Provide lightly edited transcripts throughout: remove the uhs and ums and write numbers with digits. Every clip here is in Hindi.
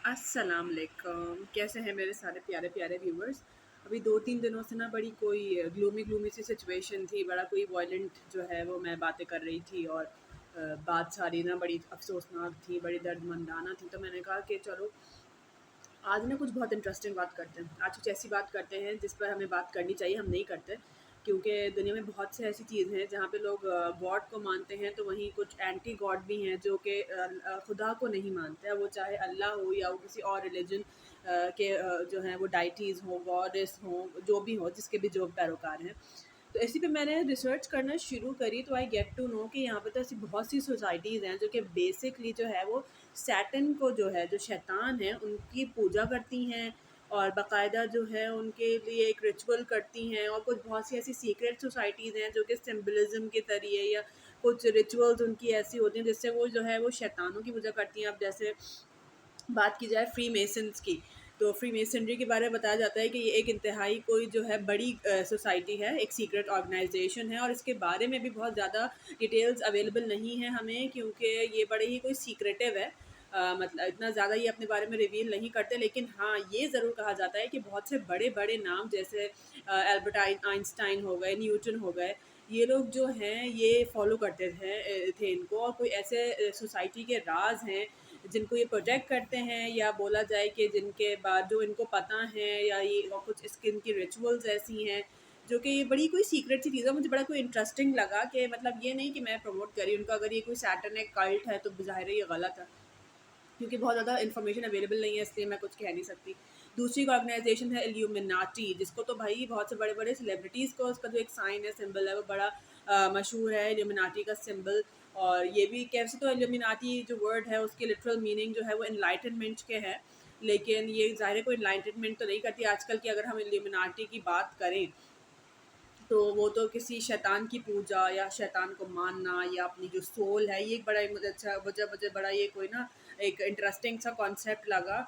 अस्सलाम वालेकुम। कैसे हैं मेरे सारे प्यारे प्यारे व्यूवर्स। अभी 2-3 दिनों से ना बड़ी कोई ग्लूमी ग्लूमी सी सिचुएशन थी, बड़ा कोई वायलेंट जो है वो मैं बातें कर रही थी और बात सारी ना बड़ी अफसोसनाक थी, बड़ी दर्दमंदाना थी। तो मैंने कहा कि चलो आज ना कुछ बहुत इंटरेस्टिंग बात करते हैं। आज कुछ ऐसी बात करते हैं जिस पर हमें बात करनी चाहिए, हम नहीं करते। क्योंकि दुनिया में बहुत से ऐसी चीज़ हैं जहाँ पे लोग गॉड को मानते हैं, तो वहीं कुछ एंटी गॉड भी हैं जो कि खुदा को नहीं मानते हैं। वो चाहे अल्लाह हो या वो किसी और रिलीजन के जो हैं वो डाइटीज़ हों, गॉडेस हों, जो भी हो, जिसके भी जो पैरोकार हैं। तो इसी पे मैंने रिसर्च करना शुरू करी, तो आई गेट टू नो कि यहाँ पे तो ऐसी बहुत सी सोसाइटीज़ हैं जो कि बेसिकली जो है वो सैटन को जो है, जो शैतान है, उनकी पूजा करती हैं और बाकायदा जो है उनके लिए एक रिचुअल करती हैं। और कुछ बहुत सी ऐसी सीक्रेट सोसाइटीज़ हैं जो कि सिंबलिज्म के ज़रिए या कुछ रिचुअल्स उनकी ऐसी होती हैं जिससे वो जो है वो शैतानों की पूजा करती हैं। अब जैसे बात की जाए फ्री मेसन्स की, तो फ्री मेसनरी के बारे में बताया जाता है कि ये एक इंतहाई कोई जो है बड़ी सोसाइटी है, एक सीक्रेट ऑर्गेनाइजेशन है और इसके बारे में भी बहुत ज़्यादा डिटेल्स अवेलेबल नहीं है हमें, क्योंकि ये बड़े ही कोई सीक्रेटिव है। मतलब इतना ज़्यादा ये अपने बारे में रिवील नहीं करते, लेकिन हाँ, ये ज़रूर कहा जाता है कि बहुत से बड़े-बड़े नाम जैसे एल्बर्ट आइंस्टाइन हो गए, न्यूटन हो गए, ये लोग जो हैं ये फ़ॉलो करते थे इनको। और कोई ऐसे सोसाइटी के राज़ हैं जिनको ये प्रोटेक्ट करते हैं, या बोला जाए कि जिनके बाद जो इनको पता है, या ये और कुछ इसकी इनकी रिचुअल्स ऐसी हैं जो कि ये बड़ी कोई सीक्रेट सी चीज़ है। मुझे बड़ा कोई इंटरेस्टिंग लगा कि मतलब ये नहीं कि मैं प्रमोट करी उनका, अगर ये कोई सैटेनिक कल्ट है तो ज़ाहिर है ये गलत है, क्योंकि बहुत ज़्यादा इन्फॉर्मेशन अवेलेबल नहीं है, इसलिए मैं कुछ कह नहीं सकती। दूसरी एक ऑर्गेनाइजेशन है इल्यूमिनाटी, जिसको तो भाई बहुत से बड़े-बड़े सेलिब्रिटीज़ को उसका जो एक साइन है, सिंबल है, वो बड़ा मशहूर है इल्यूमिनाटी का सिंबल। और ये भी कैसे, तो इल्यूमिनाटी जो वर्ड है उसकी लिटरल मीनिंग जो है वो एनलाइटनमेंट के है, लेकिन ये ज़ाहिर है कोई एनलाइटनमेंट तो नहीं करती। आजकल की अगर हम इल्यूमिनाटी की बात करें तो वो तो किसी शैतान की पूजा या शैतान को मानना या अपनी जो सोल है, ये एक बड़ा ही मुझे अच्छा मुझे मुझे बड़ा ये कोई ना एक इंटरेस्टिंग सा कॉन्सेप्ट लगा।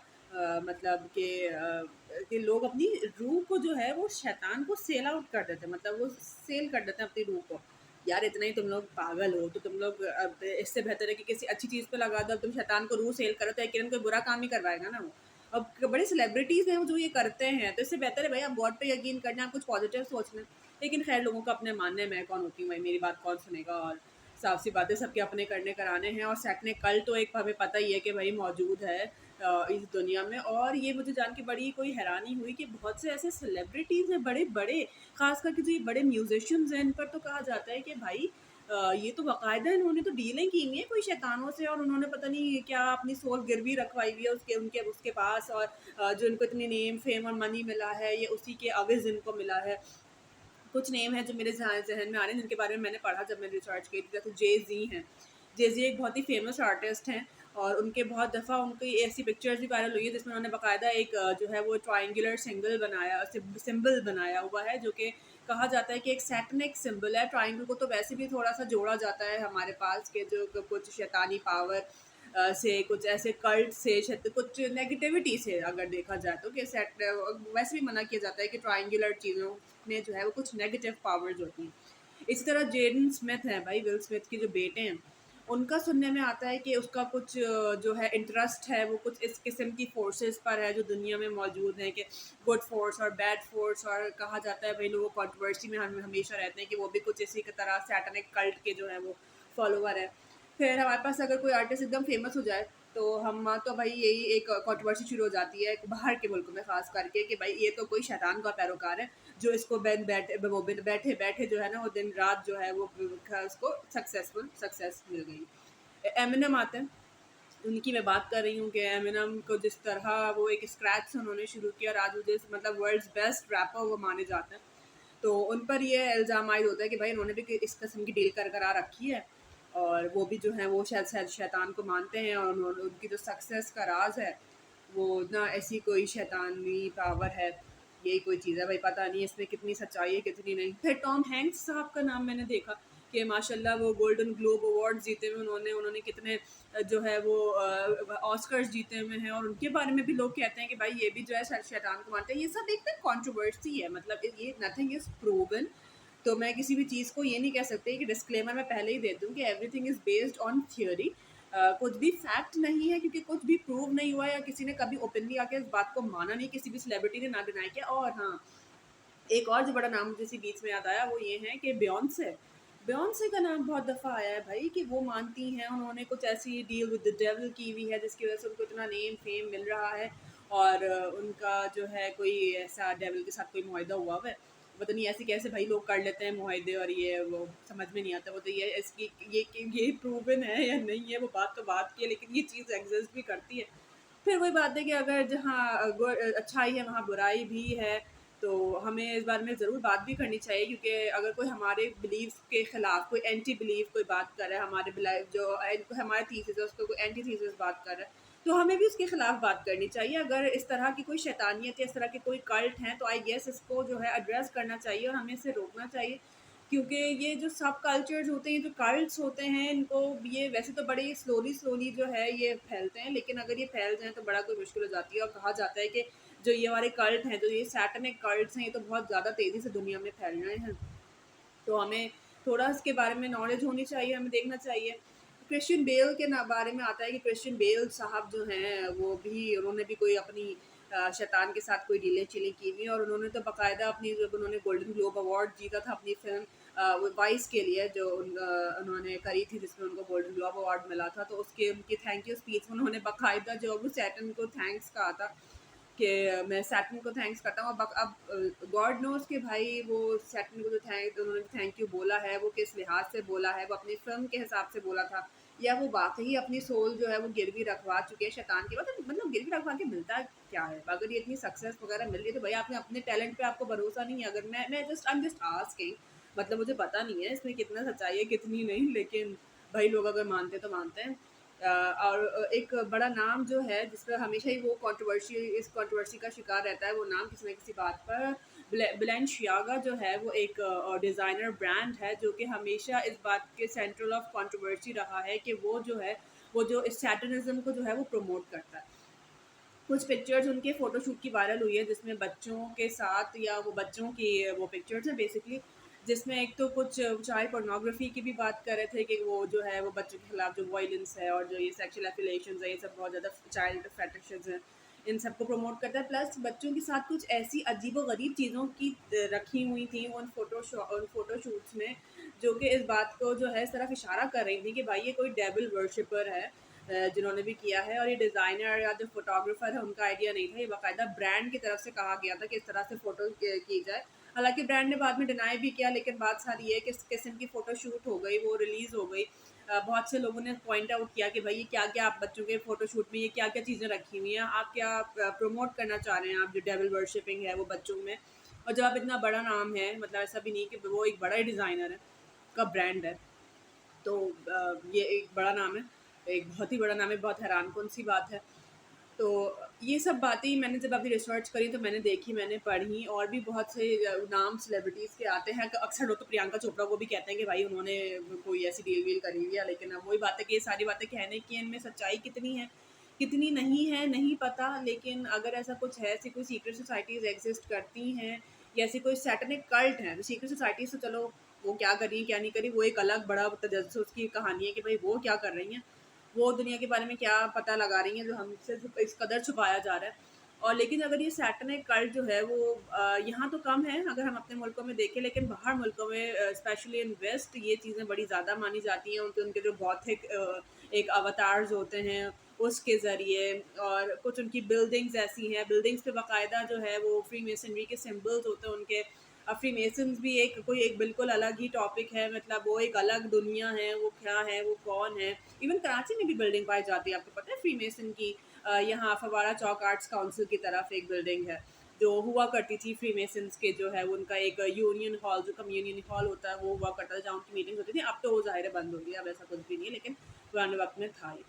मतलब कि लोग अपनी रूह को जो है वो शैतान को सेल आउट कर देते हैं, मतलब वो सेल कर देते हैं अपनी रूह को। यार इतना ही तुम लोग पागल हो तो तुम लोग अब इससे बेहतर है कि किसी अच्छी चीज़ पे लगा दो। अब तुम शैतान को रूह सेल करो तो यकीनन कोई बुरा काम ही करवाएगा ना वो। अब बड़े सेलिब्रिटीज़ हैं जो ये करते हैं, तो इससे बेहतर है भाई आप गॉड पे यकीन करना, आप कुछ पॉजिटिव सोचना। लेकिन खैर लोगों का अपने मानने में, मैं कौन होती हूँ भाई, मेरी बात कौन सुनेगा। और साफ सी बातें सबके अपने करने कराने हैं। और सैटने कल तो एक हमें पता ही है कि भाई मौजूद है इस दुनिया में। और ये मुझे जान के बड़ी कोई हैरानी हुई कि बहुत से ऐसे सेलिब्रिटीज़ हैं बड़े बड़े, खास करके जो ये बड़े म्यूजिशियंस हैं, इन पर तो कहा जाता है कि भाई ये तो बाकायदा इन्होंने तो डीलें की हुई है कोई शैतानों से, और उन्होंने पता नहीं क्या अपनी सोल गिरवी रखवाई हुई है उसके उनके उसके पास। और जो इनको इतनी नेम फेम और मनी मिला है, ये उसी के अवज़ इनको मिला है। कुछ नेम हैं जो मेरे ज़हन में आ रहे हैं, जिनके बारे में मैंने पढ़ा जब मैंने रिसर्च की थी, जैसे जे-ज़ी हैं। जे-ज़ी एक बहुत ही फ़ेमस आर्टिस्ट हैं और उनके बहुत दफ़ा उनकी ऐसी पिक्चर्स भी वायरल हुई है जिसमें उन्होंने बाकायदा एक जो है वो ट्रायंगुलर सिंबल बनाया हुआ है, जो कि कहा जाता है कि एक सैटनिक सिंबल है। ट्रायंगल को तो वैसे भी थोड़ा-सा जोड़ा जाता है हमारे पास के जो कुछ शैतानी पावर से, कुछ ऐसे कल्ट से, कुछ नेगेटिविटी से अगर देखा जाए तो, कि वैसे भी मना किया जाता है कि ट्रायंगुलर चीज़ों में जो है वो कुछ नेगेटिव पावर्स होती हैं। इसी तरह जेडन स्मिथ हैं भाई, विल स्मिथ के जो बेटे हैं, उनका सुनने में आता है कि उसका कुछ जो है इंटरेस्ट है वो कुछ इस किस्म की फोर्सेस पर है जो दुनिया में मौजूद हैं, कि गुड फोर्स और बैड फोर्स। और कहा जाता है भाई लोग कंट्रोवर्सी में हम हमेशा रहते हैं कि वो भी कुछ इसी की तरह सैटनिक कल्ट के जो है वो फॉलोवर है। फिर हमारे पास अगर कोई आर्टिस्ट एकदम फेमस हो जाए तो हम तो भाई यही एक कंट्रोवर्सी शुरू हो जाती है बाहर के मुल्क में, ख़ास करके, कि भाई ये तो कोई शैतान का पैरोकार है जो इसको बैठे बैठे जो है ना वो दिन रात जो है वो उसको सक्सेस मिल गई। एमिनेम आते हैं, उनकी मैं बात कर रही हूँ कि एमिनेम को जिस तरह वो एक स्क्रैच से उन्होंने शुरू किया और आज वो जिस मतलब वर्ल्ड्स बेस्ट रैपर वो माने जाते हैं। तो उन पर ये इल्ज़ाम आयद होता है कि भाई इन्होंने भी इस किस्म की डील कर करा रखी है, और वो भी जो है वो शायद शायद शैतान को मानते हैं। और उन्होंने उनकी जो सक्सेस का राज है वो ना ऐसी कोई शैतानी पावर है, यही कोई चीज़ है भाई, पता नहीं इसमें कितनी सच्चाई है कितनी नहीं। फिर टॉम हैंक्स साहब का नाम मैंने देखा कि माशाल्लाह वो गोल्डन ग्लोब अवार्ड जीते हुए उन्होंने उन्होंने कितने जो है वो ऑस्कर्स जीते हुए हैं, और उनके बारे में भी लोग कहते हैं कि भाई ये भी जो है शैतान को मानते हैं। ये सब एक ना कंट्रोवर्सी है, मतलब ये नथिंग इज़ प्रूवन। तो मैं किसी भी चीज़ को ये नहीं कह सकती कि डिस्क्लेमर मैं पहले ही दे दूँ कि everything is based on theory. कुछ भी फैक्ट नहीं है, क्योंकि कुछ भी प्रूव नहीं हुआ या किसी ने कभी ओपनली आके इस बात को माना नहीं, किसी भी सेलिब्रिटी ने ना डिनाई किया। और हाँ, एक और जो बड़ा नाम मुझे इसी बीच में याद आया वो ये है कि बियॉन्से। बियॉन्से का नाम बहुत दफ़ा आया है भाई, कि वो मानती हैं उन्होंने कुछ ऐसी डील विद द डेविल की हुई है जिसकी वजह से उनको इतना नेम फेम मिल रहा है। और उनका जो है कोई ऐसा डेविल के साथ कोई मुआहदा हुआ हुआ है। पता नहीं ऐसे कैसे भाई लोग कर लेते हैं मुआहदे, और ये वो समझ में नहीं आता। वो तो ये इसकी ये प्रूवन है या नहीं है, वो बात तो बात की है, लेकिन ये चीज़ एग्जिस्ट भी करती है। फिर वही बात है कि अगर जहाँ अच्छाई है वहाँ बुराई भी है, तो हमें इस बारे में ज़रूर बात भी करनी चाहिए, क्योंकि अगर कोई हमारे बिलीफ के खिलाफ कोई एंटी बिलीफ कोई बात कर रहा है, हमारे जो हमारे थीसिस है उसको कोई एंटी थीसिस बात कर रहा है, तो हमें भी उसके खिलाफ बात करनी चाहिए। अगर इस तरह की कोई शैतानियत या इस तरह के कोई कल्ट हैं, तो आई गेस इसको जो है एड्रेस करना चाहिए और हमें इसे रोकना चाहिए। क्योंकि ये जो सब कल्चर्स होते हैं, जो कल्ट्स होते हैं, इनको ये वैसे तो बड़े स्लोली स्लोली जो है ये फैलते हैं, लेकिन अगर ये फैल जाएँ तो बड़ा कोई मुश्किल हो जाती है। और कहा जाता है कि जो ये हमारे कल्ट हैं, जो ये सैटनिक कल्ट्स हैं, ये तो बहुत ज़्यादा तेज़ी से दुनिया में फैल रहे हैं। तो हमें थोड़ा इसके बारे में नॉलेज होनी चाहिए, हमें देखना चाहिए। क्रिश्चियन बेल के ना बारे में आता है कि क्रिश्चियन बेल साहब जो हैं वो भी, उन्होंने भी कोई अपनी शैतान के साथ कोई डीलें चीलें की हुई हैं, और उन्होंने तो बाकायदा अपनी, जब उन्होंने गोल्डन ग्लोब अवार्ड जीता था अपनी फिल्म वाइस के लिए जो उन्होंने करी थी, जिसमें उनको गोल्डन ग्लोब अवार्ड मिला था, तो उसके उनकी थैंक यू स्पीच में उन्होंने बाकायदा जो वो सैटन को थैंक्स कहा था कि मैं सैटन को थैंक्स करता हूँ। अब गॉड नोस कि भाई वो सैटन को जो उन्होंने थैंक यू बोला है वो किस लिहाज से बोला है, वो अपनी फिल्म के हिसाब से बोला था, या वो वाकई अपनी सोल जो है वो गिरवी रखवा चुके हैं शैतान के बाद। मतलब गिरवी रखवा के मिलता क्या है? अगर ये इतनी सक्सेस वगैरह मिल रही है तो भाई आपने अपने टैलेंट पे आपको भरोसा नहीं है। अगर मैं just I am just asking, मतलब मुझे पता नहीं है इसमें कितना सच्चाई है कितनी नहीं, लेकिन भाई लोग अगर मानते तो मानते हैं। और एक बड़ा नाम जो है जिस पर हमेशा ही वो कंट्रोवर्सी, इस कंट्रोवर्सी का शिकार रहता है, वो नाम किसी न किसी बात पर, Balenciaga जो है वो एक डिज़ाइनर ब्रांड है जो कि हमेशा इस बात के सेंट्रल ऑफ कंट्रोवर्सी रहा है कि वो जो है, वो जो इस सैटनिज्म को जो है वो प्रमोट करता है। कुछ पिक्चर्स उनके फ़ोटोशूट की वायरल हुई है जिसमें बच्चों के साथ, या वो बच्चों की वो पिक्चर्स हैं बेसिकली, जिसमें एक तो कुछ चाइल्ड पोर्नोग्राफी की भी बात कर रहे थे कि वो जो है वो बच्चों के खिलाफ जो वायलेंस है और जो ये सेक्सुअल एफिलिएशंस है, ये सब बहुत ज़्यादा चाइल्ड फेटिशेस हैं, इन सबको प्रमोट करता है। प्लस बच्चों के साथ कुछ ऐसी अजीबो-गरीब चीज़ों की रखी हुई थी उन फ़ोटोशूट्स में, जो कि इस बात को जो है इस तरफ इशारा कर रही थी कि भाई ये कोई डेविल वर्शिपर है जिन्होंने भी किया है, और ये डिज़ाइनर या जो फ़ोटोग्राफ़र है उनका आइडिया नहीं था, ये बाकायदा ब्रांड की तरफ से कहा गया था कि इस तरह से फ़ोटो की जाए। हालाँकि ब्रांड ने बाद में डिनाई भी किया, लेकिन बात सारी ये है कि इस किस्म की फ़ोटो शूट हो गई, वो रिलीज़ हो गई। बहुत से लोगों ने पॉइंट आउट किया कि भाई ये क्या-क्या आप बच्चों के फ़ोटोशूट में ये क्या-क्या चीज़ें रखी हुई हैं, आप क्या प्रमोट करना चाह रहे हैं, आप जो डेविल वर्शिपिंग है वो बच्चों में। और जब आप इतना बड़ा नाम है, मतलब ऐसा भी नहीं कि वो एक बड़ा ही डिज़ाइनर है, का ब्रांड है, तो ये एक बड़ा नाम है, एक बहुत ही बड़ा नाम है, बहुत हैरानकुन सी बात है। तो ये सब बातें ही मैंने जब अभी रिसर्च करी तो मैंने देखी, मैंने पढ़ी, और भी बहुत से नाम सेलिब्रिटीज़ के आते हैं। अक्सर लोग तो प्रियंका चोपड़ा को भी कहते हैं कि भाई उन्होंने कोई ऐसी डील वील करी हुई है, लेकिन अब वही बात है कि ये सारी बातें कहने की, इनमें सच्चाई कितनी है कितनी नहीं है नहीं पता। लेकिन अगर ऐसा कुछ है, ऐसी कोई सीक्रेट सोसाइटीज़ एग्जिस्ट करती हैं, या ऐसी कोई सैटनिक कल्ट है, तो सीक्रेट सोसाइटीज़ तो चलो वो क्या कर रही है क्या नहीं करी वो एक अलग बड़ा तजस्सुस की कहानी है कि भाई वो क्या कर रही हैं, वो दुनिया के बारे में क्या पता लगा रही हैं जो हमसे इस कदर छुपाया जा रहा है। और लेकिन अगर ये सैटेनिक कल्ट जो है वो यहाँ तो कम है अगर हम अपने मुल्कों में देखें, लेकिन बाहर मुल्कों में स्पेशली इन वेस्ट ये चीज़ें बड़ी ज़्यादा मानी जाती हैं। उनके उनके जो गॉथिक एक अवतार्स होते हैं उसके ज़रिए, और कुछ उनकी बिल्डिंग्स ऐसी हैं, बिल्डिंग्स पे बाकायदा जो है वो फ्री मेसनरी के सिम्बल्स होते हैं उनके। फ्री मेसन्स भी एक कोई एक बिल्कुल अलग ही टॉपिक है, मतलब वो एक अलग दुनिया है, वो क्या है, वो कौन है। इवन कराची में भी बिल्डिंग पाई जाती है, आपको पता है फ्री मेसन की। यहाँ फवारा चौक आर्ट्स काउंसिल की तरफ एक बिल्डिंग है जो हुआ करती थी फ्री मेसन्स के, जो है उनका एक यूनियन हॉल, जो कम्युनियन हॉल होता है वो हुआ करता था, जहाँ उनकी मीटिंग होती थी। अब तो वो ज़ाहिर है बंद हो गई, अब ऐसा कुछ भी नहीं है, लेकिन पुराने वक्त में था ये।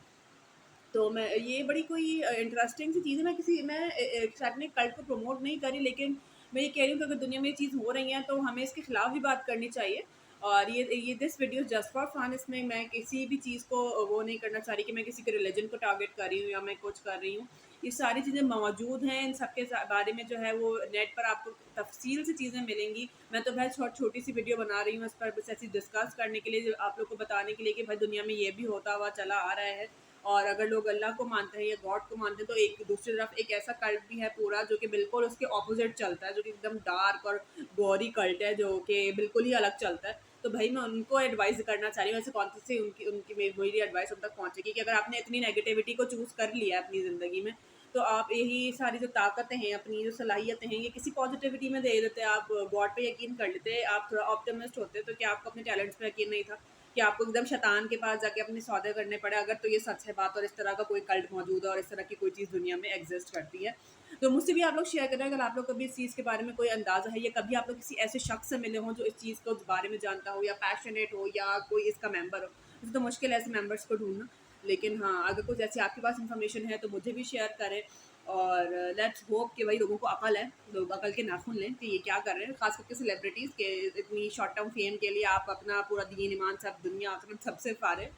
तो मैं ये बड़ी कोई इंटरेस्टिंग सी चीज़ है। मैं सैटनिक कल्ट को प्रमोट नहीं करी, लेकिन मैं ये कह रही हूँ कि अगर दुनिया में ये चीज़ हो रही है तो हमें इसके खिलाफ भी बात करनी चाहिए। और ये this video just for fun, इसमें मैं किसी भी चीज़ को वो नहीं करना चाह रही कि मैं किसी के रिलीजन को टारगेट कर रही हूँ या मैं कुछ कर रही हूँ। ये सारी चीज़ें मौजूद हैं, इन सब के बारे में जो है वो नेट पर आपको तफसील से चीज़ें मिलेंगी। मैं तो भाई छोटी सी वीडियो बना रही हूँ इस पर, बस ऐसी डिस्कस करने के लिए, जो आप लोग को बताने के लिए कि भाई दुनिया में ये भी होता हुआ चला आ रहा है। और अगर लोग अल्लाह को मानते हैं या गॉड को मानते हैं, तो एक दूसरी तरफ एक ऐसा कल्ट भी है पूरा जो कि बिल्कुल उसके ऑपोजिट चलता है, जो कि एकदम डार्क और गौरी कल्ट है, जो कि बिल्कुल ही अलग चलता है। तो भाई मैं उनको एडवाइस करना चाह रही हूँ, ऐसे कौन सी उनकी उनकी मेरी एडवाइस उन तक पहुँचेगी कि अगर आपने इतनी नेगेटिविटी को चूज़ कर लिया है अपनी ज़िंदगी में, तो आप यही सारी जो ताकतें हैं, अपनी जो सलाहियतें हैं, ये किसी पॉजिटिविटी में दे देते। आप गॉड पे यकीन कर लेते, आप थोड़ा ऑप्टिमिस्ट होते, तो क्या आपको अपने टैलेंट्स पे यकीन नहीं था कि आपको एकदम शैतान के पास जाके अपने सौदे करने पड़े? अगर तो ये सच है बात, और इस तरह का कोई कल्ट मौजूद है और इस तरह की कोई चीज़ दुनिया में एग्जिस्ट करती है, तो मुझसे भी आप लोग शेयर करें अगर आप लोग कभी इस चीज़ के बारे में कोई अंदाज़ा है, या कभी आप लोग किसी ऐसे शख्स से मिले हों जो इस चीज़ को बारे में जानता हो या पैशनेट हो या कोई इसका मेंबर हो। वैसे तो मुश्किल है ऐसे मेंबर्स को ढूँढना, लेकिन हाँ, अगर कुछ ऐसी आपके पास इन्फॉर्मेशन है तो मुझे भी शेयर करें। और लेट्स होप कि भाई लोगों को अकल है, लोग अकल के नाखून लें कि ये क्या कर रहे हैं, ख़ास करके सेलिब्रिटीज़ के इतनी शॉर्ट टर्म फेम के लिए आप अपना पूरा दीन ईमान सब दुनिया आखिरत सबसे फारे।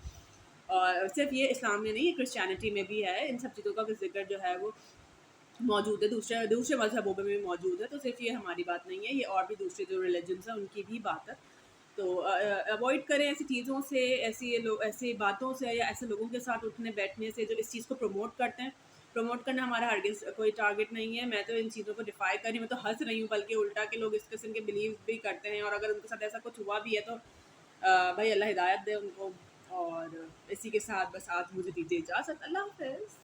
और सिर्फ ये इस्लाम में नहीं, ये क्रिश्चियनिटी में भी है, इन सब चीज़ों का जिक्र जो है वो मौजूद है, दूसरे दूसरे मज़हबों में भी मौजूद है, तो सिर्फ ये हमारी बात नहीं है, ये और भी दूसरे जो रिलीजन्स हैं उनकी भी बात है। तो अवॉइड करें ऐसी चीज़ों से, ऐसी बातों से या ऐसे लोगों के साथ उठने बैठने से जो इस चीज़ को प्रमोट करते हैं। प्रमोट करना हमारा हरगिज़ कोई टारगेट नहीं है, मैं तो इन चीज़ों को डिफ़ाई कर रही हूँ, मैं तो हँस रही हूँ बल्कि उल्टा के लोग इस किस्म के बिलीव भी करते हैं, और अगर उनके साथ ऐसा कुछ हुआ भी है तो भाई अल्लाह हिदायत दे उनको। और इसी के साथ बस आज मुझे दीजिए इजाज़त। अल्लाह हाफ़िज़।